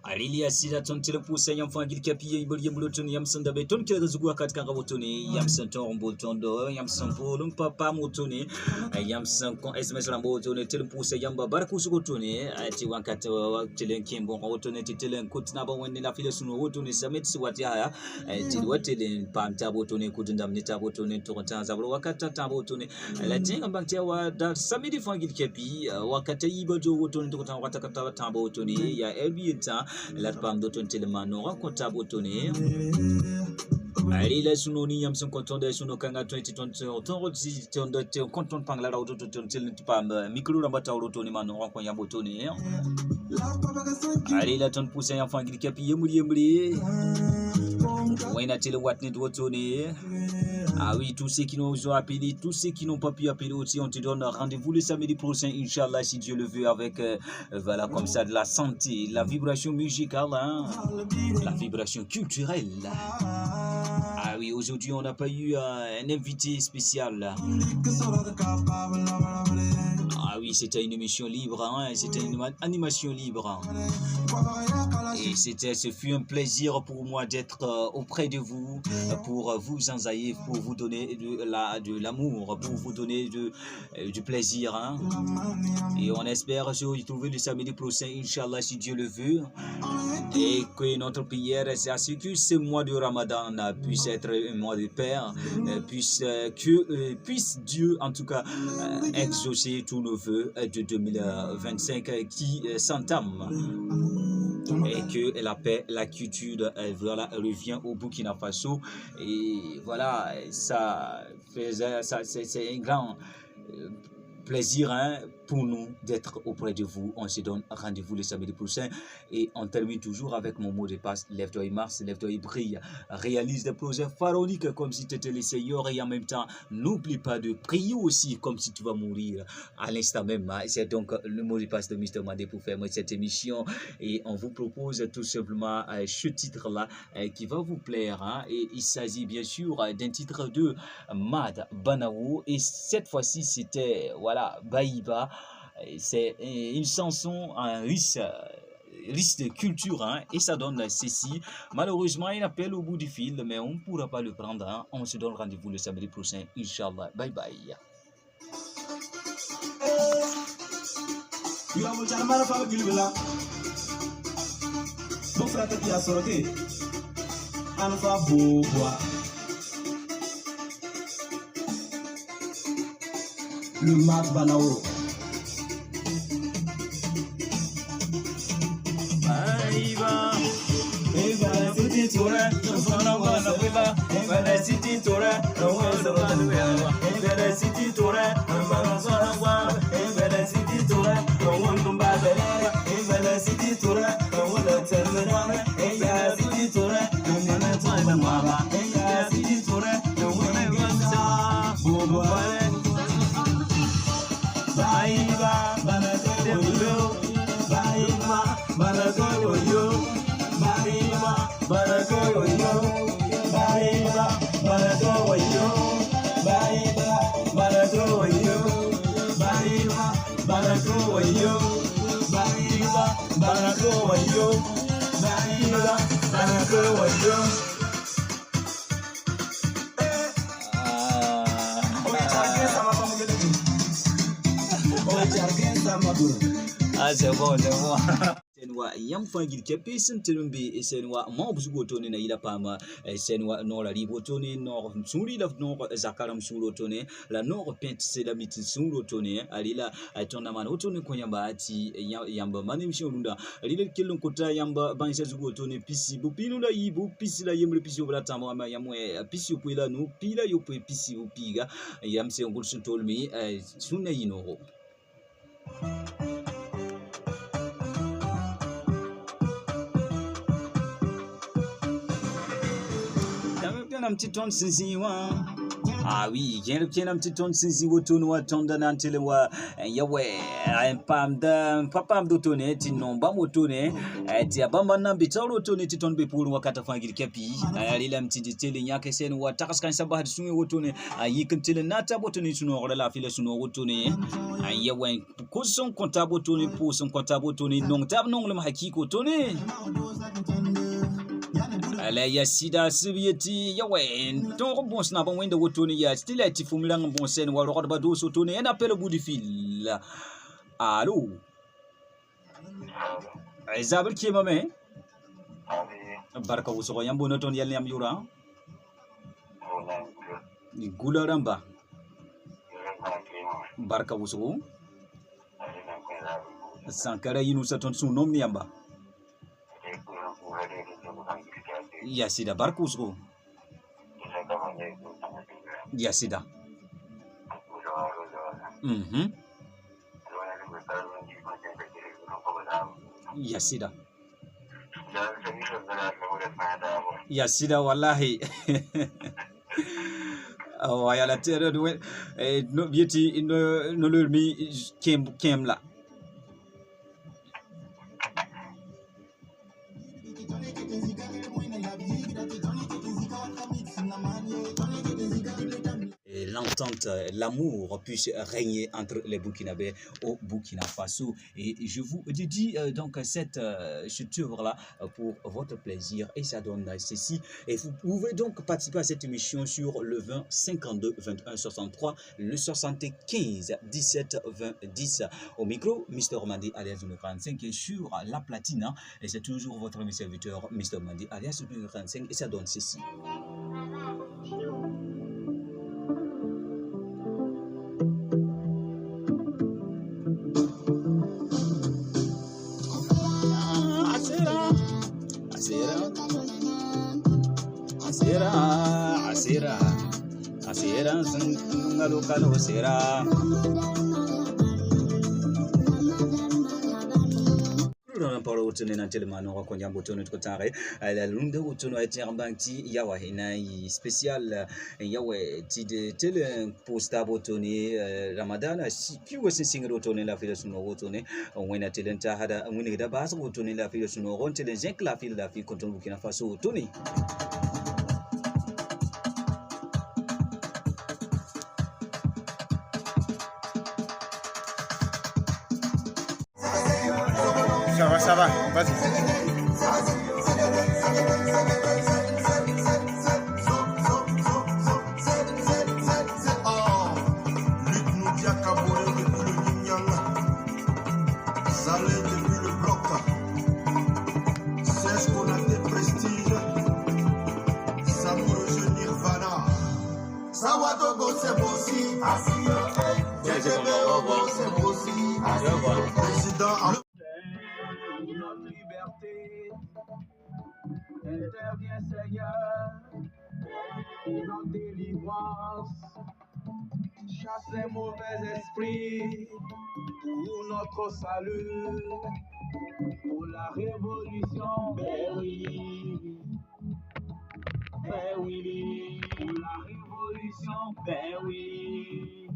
Alilia sida ton telepusa yam fangil kapi ibul yamulutun yam sanda beton kila zugua katika ngabotuni yam santon boltondo yam sampolum papa motuni yam sankon SMS rambotuni telepusa yam baraku sugotuni ati wankata tilen kimbo ngotuni titelen kutna ba wonni la file sunu wotuni samet siwati haya ti watelen pam tabotuni kudunda mnita botuni torontan zabro wakata tabotuni la tinga baktia wa da samedi fangil kapi wakata ibojo wotuni torontan watakata tabotuni ya elbienta la pam d'auton telemano raconta botone ali la sunoni yam son content suno kanga 2020 ton content pangla la auto ton tel pam micro rambata auto ni mano rakon ya botone ali la ton pousse yam fangri kapi yemuri wena tele watne botone. Ah oui, tous ceux qui nous ont appelé, tous ceux qui n'ont pas pu appeler aussi, on te donne rendez-vous le samedi prochain, Inch'Allah, si Dieu le veut, avec, voilà, comme ça, de la santé, la vibration musicale, hein, la vibration culturelle. Ah oui, aujourd'hui, on n'a pas eu un invité spécial. Ah oui, c'était une émission libre, hein, c'était une animation libre. Et ce fut un plaisir pour moi d'être auprès de vous, pour vous enzailler, pour vous donner de l'amour, pour vous donner du plaisir. Hein. Et on espère se retrouver le samedi prochain, Inch'Allah, si Dieu le veut. Et que notre prière, c'est à ce que ce mois de Ramadan puisse être un mois de paix, puisse Dieu, en tout cas, exaucer tous nos vœux de 2025 qui s'entament. Et que la paix, la quiétude, voilà, revient au Burkina Faso. Et voilà, c'est un grand plaisir, hein, pour nous d'être auprès de vous. On se donne rendez-vous le samedi prochain et on termine toujours avec mon mot de passe. Lève-toi et marche, lève-toi et brille. Réalise des projets pharaoniques comme si tu étais le Seigneur et en même temps, n'oublie pas de prier aussi comme si tu vas mourir à l'instant même. C'est donc le mot de passe de Mr. Mandé pour faire cette émission et on vous propose tout simplement ce titre-là qui va vous plaire. Hein, et il s'agit bien sûr d'un titre de Mad Banao et cette fois-ci c'était, voilà, Baïba. C'est une chanson riche de culture, hein, et ça donne ceci. Malheureusement, il appelle au bout du fil, mais on ne pourra pas le prendre. Hein. On se donne rendez-vous le samedi prochain, Inch'Allah. Bye bye. Le Mad Banao. Ah, c'est bon, c'est bon. Senwa yam fangil kepi sentelumbi senwa mabus gotone na ila pama senwa no la libotone no suri la no zakaram surotone la no pent sedamit surotone alila tona man otone konyamba ati yamba manemission lunda alila kelon kota yamba banisa zugotone pisi bupinu la ibu pisi la yemle pisi obla tamo ma yamwe pisi opila no pila yo pisi opiga yam se ngol sutolmi sunna yinoro. I'm Ah oui, j'ai un petit ton sisi wotono wa tonda nantele wa yawe pam do tone ti non ba motone ti abamba nambi tawro tone ti ton be pour wakata fangir kapi lila mti tele nyake sen wa takas kan sabah sunwe wotone yikin tele nata botone suno la file suno wotone yawe ko son compta botone pour son compta botone non tab non le hakiko tone ala ya sida sibieti yawen to bon sna bon wende wotoni ya stila ti fumilang bon sen wa rod ba do so toni en appel bout de fil allo Isabel ki mame barka wuso yambo no ton yel yam yura ni gularamba barka wuso sankara yinu sa ton sunom ni yamba ya sida barka wuso ya sida Yasida. Yasida wallahi. Oh ya la terre de no bieti no leur mi kem la. L'entente, l'amour puisse régner entre les Burkinabés au Burkina Faso. Et je vous dédie donc cette œuvre-là pour votre plaisir et ça donne ceci. Et vous pouvez donc participer à cette émission sur le 20 52 21 63, le 75 17 20 10. Au micro, Mr. Mandi alias 45 et sur la platine. Et c'est toujours votre serviteur, Mr. Mandi alias 45 et ça donne ceci. Asira sungalo kalo sera paro utune na telemano wa konjambo tono tukotare la lunde utuno eti ambanti yawa hina special yawe ti de tele posta botoni Ramadan si kiwa singiro tone la file suno wotone wena telenta hada wini da basa wotone la file suno ron tele zenk la file konton Burkina Faso toni Ça va, vas-y. Luc nous dit à Caboret depuis le Guignang, Salé depuis le bloc, c'est ce qu'on a des prestiges, Samour je Nirvana, Sawadogo c'est possible, c'est possible, président. Interviens Seigneur, dans délivrance, chasse les mauvais esprits, pour notre salut, pour la révolution, ben oui, pour la révolution, ben oui.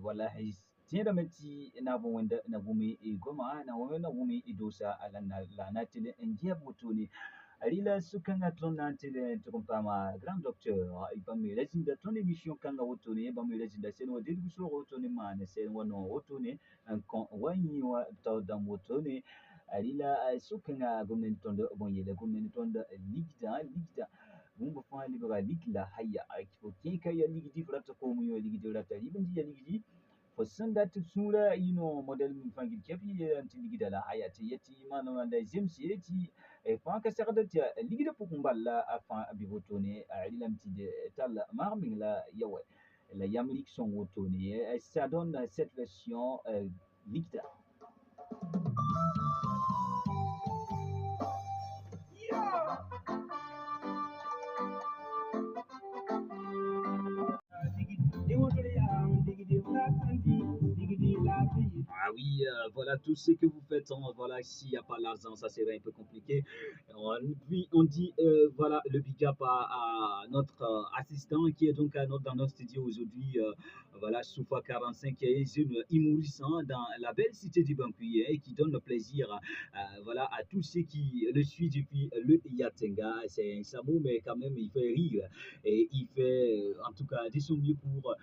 Voilà. Tienda meti na wenda na gumi igoma na wenda gumi idosa ala la natile engia botoni alila sukanga tona tele tukumpama grand docteur ibami lezinda ton émission kanga wotoni ibami lezinda seno didu so wotoni mane sen wono wotoni kon wani wa tawda wotoni alila sukanga gomnen tonda bonyele gomnen tonda ligda mumba fa libera ligla haya akipo kika ya ligdi frata ko mu yo ligdi rata libndi ya ligdi fosandati sura model min fangil kefi anti ligida la hayati yeti mano anda jemsi yeti fa ka sakadati ligida pukumballa afa bibotone alilamti de tal marming la yawe la yamlik son wotone ça donne cette version ligida Ah oui, voilà, tout ce que vous faites, voilà, s'il n'y a pas l'argent, ça serait un peu compliqué. Puis on dit, voilà, le big up à notre assistant qui est donc dans notre studio aujourd'hui. Voilà, Soufa 45 qui est un jeune humoriste dans la belle cité du Bancuyer et qui donne le plaisir voilà, à tous ceux qui le suivent depuis le Yatenga. C'est un Samo, mais quand même, il fait rire et il fait en tout cas de son mieux pour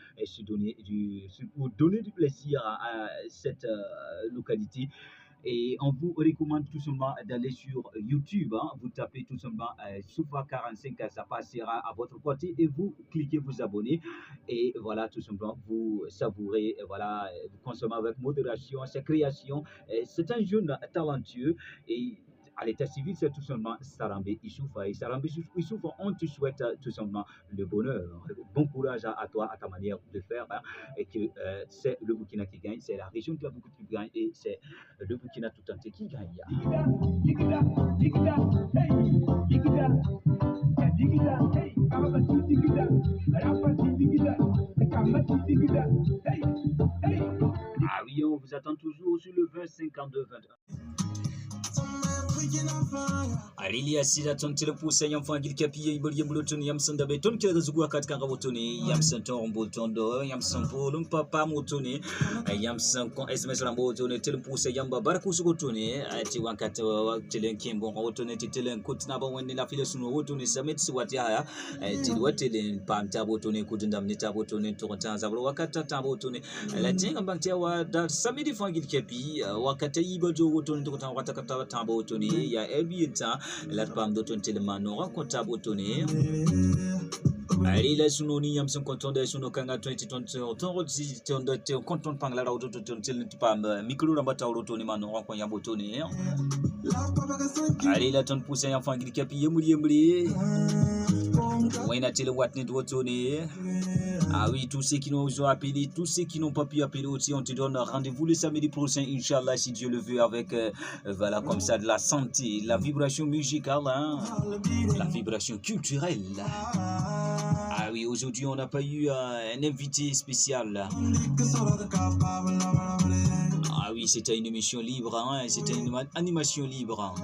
pour donner du plaisir à cette localité. Et on vous recommande tout simplement d'aller sur YouTube. Vous tapez tout simplement Soufa 45, ça passera à votre portée et vous cliquez vous abonner. Et voilà, tout simplement, vous savourez, voilà, vous consommez avec modération ses créations. C'est un jeune talentueux et à l'état civil, c'est tout simplement Sarambe Issoufa. Et Sarambe Issoufa, on te souhaite tout simplement le bonheur. Bon courage à toi, à ta manière de faire. Et que c'est le Burkina qui gagne, c'est la région de la Burkina qui gagne et c'est le Burkina tout entier qui gagne. Ah oui, on vous attend toujours sur le 20 52 21. Alilia sida ton telepusa yam fangil kapiye ibol yembloton yam sanda beton ke zugu akat kan rabotoni yam santon bolton do yam sampolum papa motoni yam san kon sms rambotoni telepusa yam babar kusugotoni ati wakat telen kimbo rabotoni telen kutna ba wonni la file suno wotoni samet swati haya ti watelen pam tabotoni kudundam ni tabotoni to tan zabro wakata tabotoni la tinga bangtia wa da samedi fangil kapi wakata ibojo wotoni to tan wakata tabotoni ya ebita la pam doton telema no rakonta botoni ali la sunoni yam son kontonde suno kanga 2020 ton rodi ton de konton pang la rawdo ton tel pam micro rambata rotoni mano rakon ya botoni ali la ton pousse yam fangil kapi yemuli wena tele watni botoni. Ah oui, tous ceux qui nous ont appelés, tous ceux qui n'ont pas pu appeler aussi, on te donne rendez-vous le samedi prochain, Inch'Allah, si Dieu le veut, avec, voilà, comme ça, de la santé, la vibration musicale, la vibration culturelle. Ah oui, aujourd'hui, on n'a pas eu un invité spécial. Ah oui, c'était une émission libre, c'était une animation libre.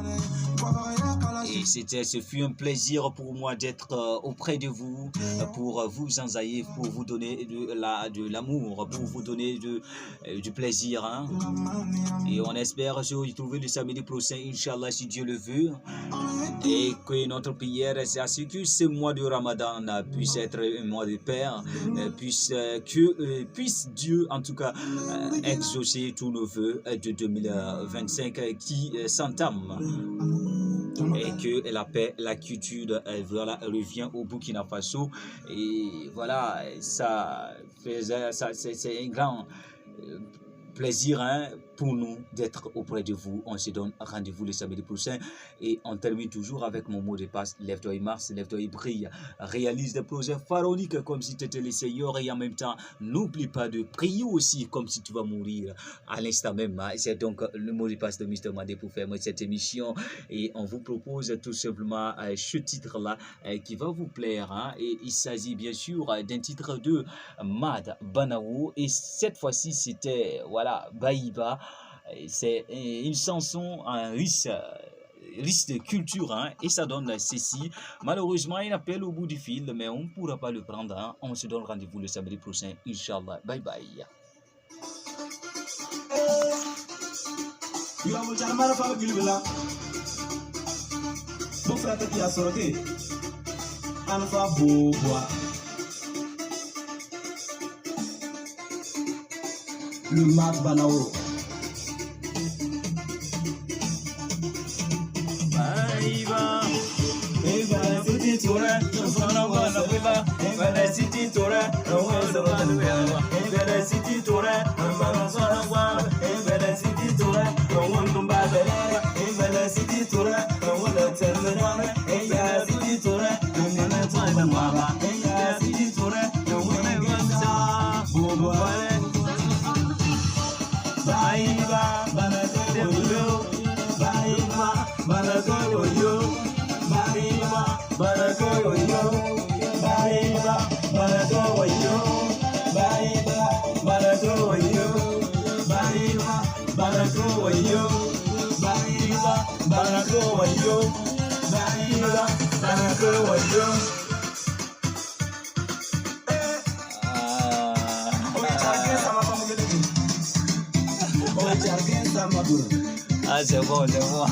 Et ce fut un plaisir pour moi d'être auprès de vous, pour vous enzailler, pour vous donner de l'amour, pour vous donner du plaisir. Et on espère se retrouver le samedi prochain, Inch'Allah, si Dieu le veut. Et que notre prière, c'est à ce que ce mois de Ramadan puisse être un mois de paix, puisse Dieu, en tout cas, exaucer tous nos vœux de 2025 qui s'entament. Et que la paix, la quiétude, voilà, revient au Burkina Faso. Et voilà, ça c'est un grand plaisir pour nous d'être auprès de vous. On se donne rendez-vous le samedi prochain et on termine toujours avec mon mot de passe. Lève-toi et marche, lève-toi et brille. Réalise des projets pharaoniques comme si tu étais le Seigneur et en même temps, n'oublie pas de prier aussi comme si tu vas mourir à l'instant même. C'est donc le mot de passe de Mr. Mandé pour faire cette émission et on vous propose tout simplement ce titre-là qui va vous plaire. Et il s'agit bien sûr d'un titre de Mad Banao et cette fois-ci c'était voilà Baïba. C'est une chanson en riche de culture et ça donne ceci. Malheureusement, il appelle au bout du fil, mais on ne pourra pas le prendre. On se donne rendez-vous le samedi prochain, Inch'Allah. Bye bye. Le Mad Banao. Ah, c'est bon, c'est bon.